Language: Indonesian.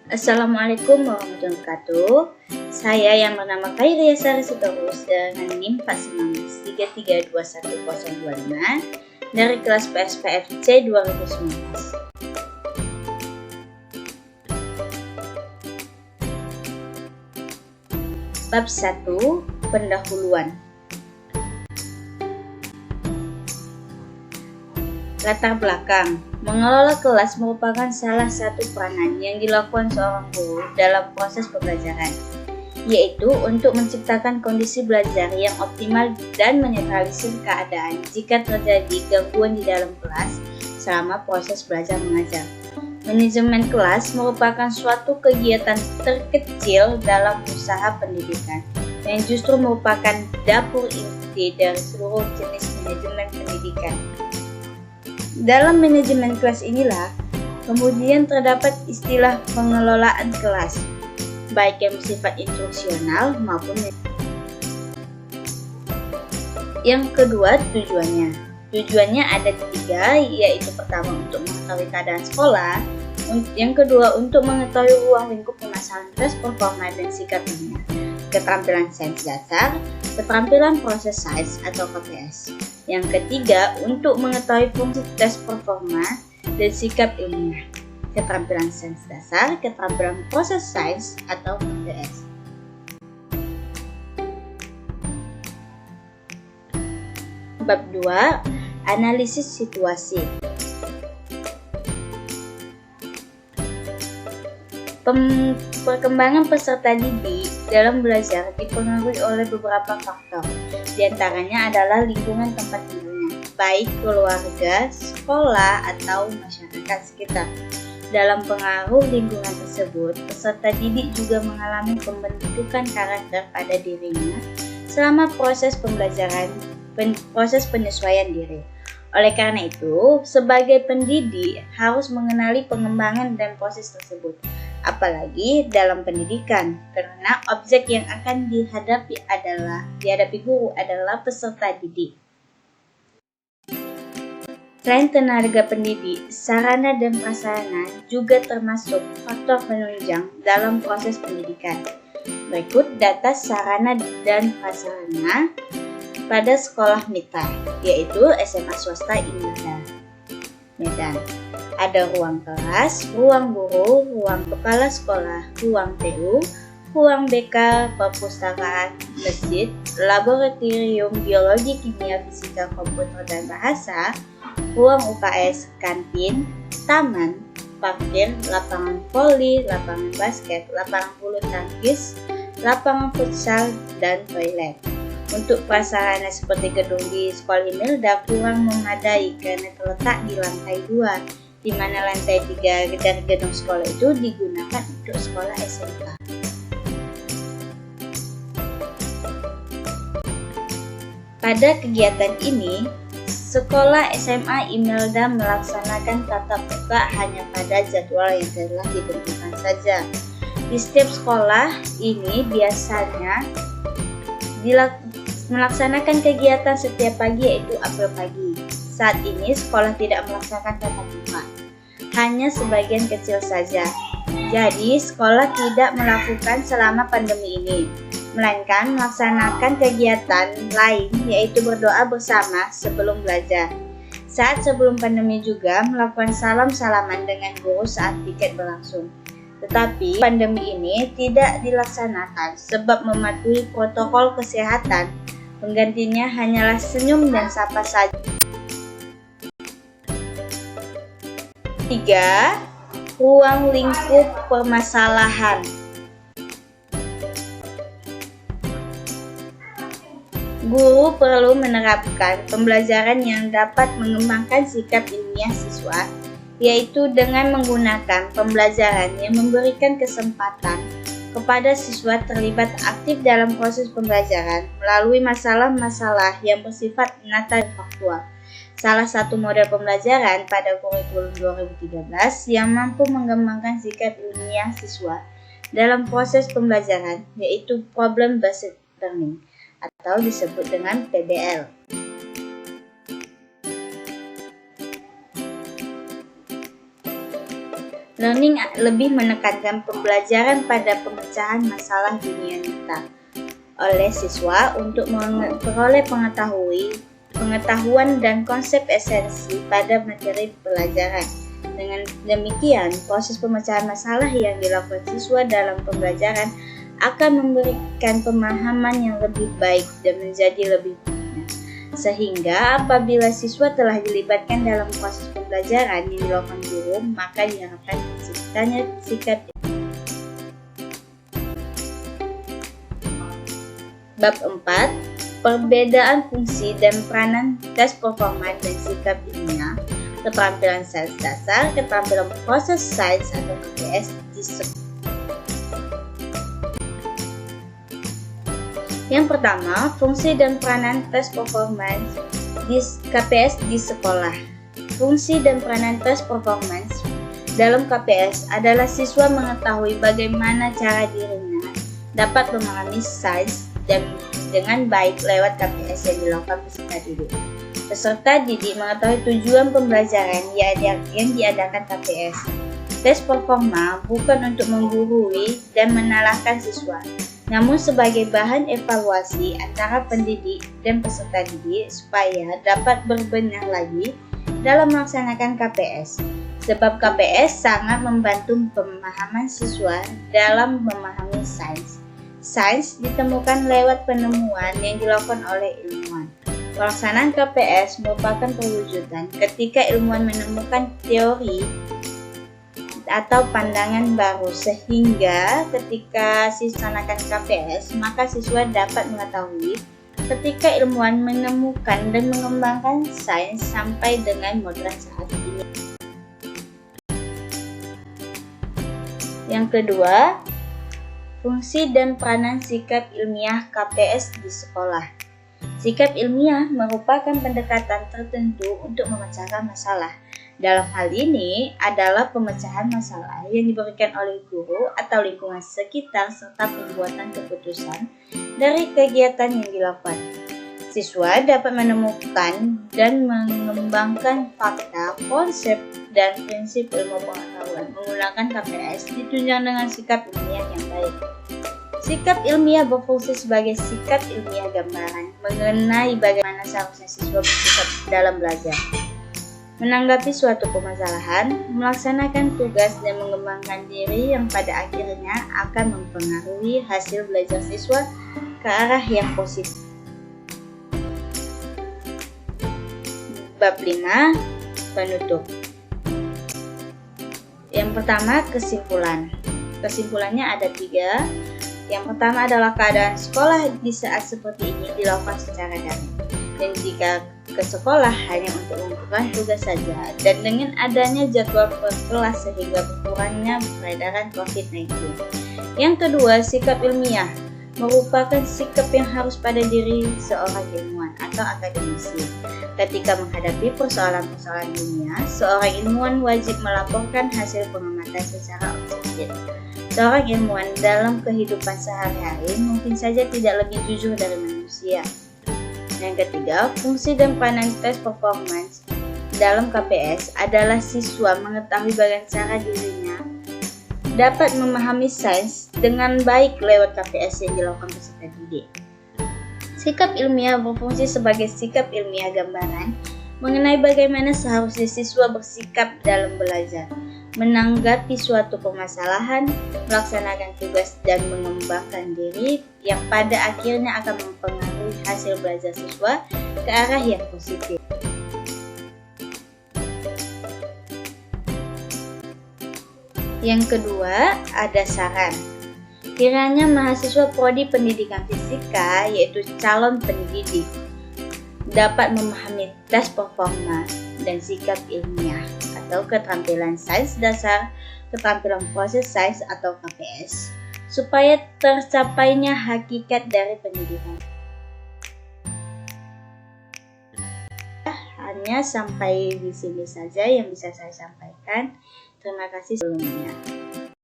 Assalamualaikum warahmatullahi wabarakatuh. Saya yang bernama Khairia Sari Sitorus dengan NIM 41933211025 dari kelas PSPFC 2019. Bab 1. Pendahuluan. Latar belakang. Mengelola kelas merupakan salah satu peranan yang dilakukan seorang guru dalam proses pembelajaran, yaitu untuk menciptakan kondisi belajar yang optimal dan menetralisir keadaan jika terjadi gangguan di dalam kelas selama proses belajar mengajar. Manajemen kelas merupakan suatu kegiatan terkecil dalam usaha pendidikan yang justru merupakan dapur inti dari seluruh jenis manajemen pendidikan. Dalam manajemen kelas inilah kemudian terdapat istilah pengelolaan kelas, baik yang bersifat instruksional maupun yang kedua tujuannya. Tujuannya ada tiga, yaitu pertama untuk mengetahui keadaan sekolah, yang kedua untuk mengetahui ruang lingkup permasalahan tes performa dan sikap ilmiah, keterampilan sains dasar, keterampilan proses sains atau KPS. Yang ketiga untuk mengetahui fungsi tes performa dan sikap ilmiah, keterampilan sains dasar, keterampilan proses sains atau KPS. Bab 2. Analisis situasi. Perkembangan peserta didik dalam belajar dipengaruhi oleh beberapa faktor. Di antaranya adalah lingkungan tempat tinggalnya, baik keluarga, sekolah, atau masyarakat sekitar. Dalam pengaruh lingkungan tersebut, peserta didik juga mengalami pembentukan karakter pada dirinya selama proses pembelajaran, proses penyesuaian diri. Oleh karena itu, sebagai pendidik harus mengenali pengembangan dan proses tersebut, apalagi dalam pendidikan, karena objek yang akan dihadapi guru adalah peserta didik. Selain tenaga pendidik, sarana dan prasarana juga termasuk faktor penunjang dalam proses pendidikan. Berikut data sarana dan prasarana pada sekolah MITA, yaitu SMA swasta Indah Medan. Ada ruang kelas, ruang guru, ruang kepala sekolah, ruang TU, ruang BK, perpustakaan, masjid, laboratorium biologi, kimia, fisika, komputer, dan bahasa, ruang UKS, kantin, taman, parkir, lapangan voli, lapangan basket, lapangan bulu tangkis, lapangan futsal, dan toilet. Untuk prasarana seperti gedung di sekolah Himilda kurang memadai karena terletak di lantai 2, di mana lantai 3 dari gedung sekolah itu digunakan untuk sekolah SMK. Pada kegiatan ini, sekolah SMA Himilda melaksanakan tatap muka hanya pada jadwal yang telah ditentukan saja. Di setiap sekolah ini biasanya melaksanakan kegiatan setiap pagi, yaitu apel pagi. Saat ini sekolah tidak melaksanakan tatap muka, hanya sebagian kecil saja. Jadi sekolah tidak melakukan selama pandemi ini, melainkan melaksanakan kegiatan lain, yaitu berdoa bersama sebelum belajar. Saat sebelum pandemi juga melakukan salam-salaman dengan guru saat piket berlangsung. Tetapi pandemi ini tidak dilaksanakan sebab mematuhi protokol kesehatan. Penggantinya hanyalah senyum dan sapa saja. 3. Ruang lingkup permasalahan. Guru perlu menerapkan pembelajaran yang dapat mengembangkan sikap ilmiah siswa, yaitu dengan menggunakan pembelajaran yang memberikan kesempatan kepada siswa terlibat aktif dalam proses pembelajaran melalui masalah-masalah yang bersifat nyata dan faktual. Salah satu model pembelajaran pada kurikulum 2013 yang mampu mengembangkan sikap ilmiah siswa dalam proses pembelajaran, yaitu Problem Based Learning atau disebut dengan PBL. Learning lebih menekankan pembelajaran pada pemecahan masalah dunia nyata oleh siswa untuk memperoleh pengetahuan dan konsep esensi pada materi pelajaran. Dengan demikian, proses pemecahan masalah yang dilakukan siswa dalam pembelajaran akan memberikan pemahaman yang lebih baik dan menjadi lebih mudah. Sehingga apabila siswa telah dilibatkan dalam proses pembelajaran yang dilakukan guru, maka diharapkan terciptanya sikap. Bab 4. Perbedaan fungsi dan peranan tes performa dan sikap ilmiah, keterampilan sains dasar, keterampilan proses sains atau KPS di sekolah. Yang pertama, fungsi dan peranan tes performance di KPS di sekolah. Fungsi dan peranan tes performance dalam KPS adalah siswa mengetahui bagaimana cara dirinya dapat memahami sains dan dengan baik lewat KPS yang dilakukan peserta didik. Peserta didik mengetahui tujuan pembelajaran yang diadakan KPS. Tes performa bukan untuk menggurui dan menyalahkan siswa, namun sebagai bahan evaluasi antara pendidik dan peserta didik supaya dapat berbenah lagi dalam melaksanakan KPS. Sebab KPS sangat membantu pemahaman siswa dalam memahami sains. Sains ditemukan lewat penemuan yang dilakukan oleh ilmuwan. Pelaksanaan KPS merupakan perwujudan ketika ilmuwan menemukan teori atau pandangan baru, sehingga ketika melaksanakan KPS maka siswa dapat mengetahui ketika ilmuwan menemukan dan mengembangkan sains sampai dengan modern saat ini. Yang kedua, fungsi dan peranan sikap ilmiah KPS di sekolah. Sikap ilmiah merupakan pendekatan tertentu untuk memecahkan masalah. Dalam hal ini adalah pemecahan masalah yang diberikan oleh guru atau lingkungan sekitar serta pembuatan keputusan dari kegiatan yang dilakukan. Siswa dapat menemukan dan mengembangkan fakta, konsep, dan prinsip ilmu pengetahuan menggunakan KPS ditunjang dengan sikap ilmiah yang baik. Sikap ilmiah berfungsi sebagai sikap ilmiah gambaran mengenai bagaimana seharusnya siswa bersikap dalam belajar, menanggapi suatu permasalahan, melaksanakan tugas, dan mengembangkan diri yang pada akhirnya akan mempengaruhi hasil belajar siswa ke arah yang positif. Bab 5. Penutup. Yang pertama, kesimpulan. Kesimpulannya ada 3. Yang pertama adalah keadaan sekolah di saat seperti ini dilakukan secara daring, dan jika ke sekolah hanya untuk mengumpulkan tugas saja, dan dengan adanya jadwal per kelas sehingga berkurangnya peredaran COVID-19. Yang kedua, sikap ilmiah merupakan sikap yang harus pada diri seorang ilmuwan atau akademisi. Ketika menghadapi persoalan-persoalan ilmiah, seorang ilmuwan wajib melaporkan hasil pengamatan secara objektif. Seorang ilmuwan dalam kehidupan sehari-hari mungkin saja tidak lebih jujur dari manusia. Yang ketiga, fungsi dan peranan tes performance dalam KPS adalah siswa mengetahui bagaimana cara dirinya dapat memahami sains dengan baik lewat KPS yang dilakukan peserta didik. Sikap ilmiah berfungsi sebagai sikap ilmiah gambaran mengenai bagaimana seharusnya siswa bersikap dalam belajar, menanggapi suatu permasalahan, melaksanakan tugas, dan mengembangkan diri yang pada akhirnya akan mempengaruhi hasil belajar siswa ke arah yang positif. Yang kedua, ada saran. Kiranya mahasiswa Prodi Pendidikan Fisika, yaitu calon pendidik, dapat memahami tes performa dan sikap ilmiah atau keterampilan sains dasar, keterampilan proses sains atau KPS, supaya tercapainya hakikat dari pendidikan. Hanya sampai di sini saja yang bisa saya sampaikan. Terima kasih sebelumnya.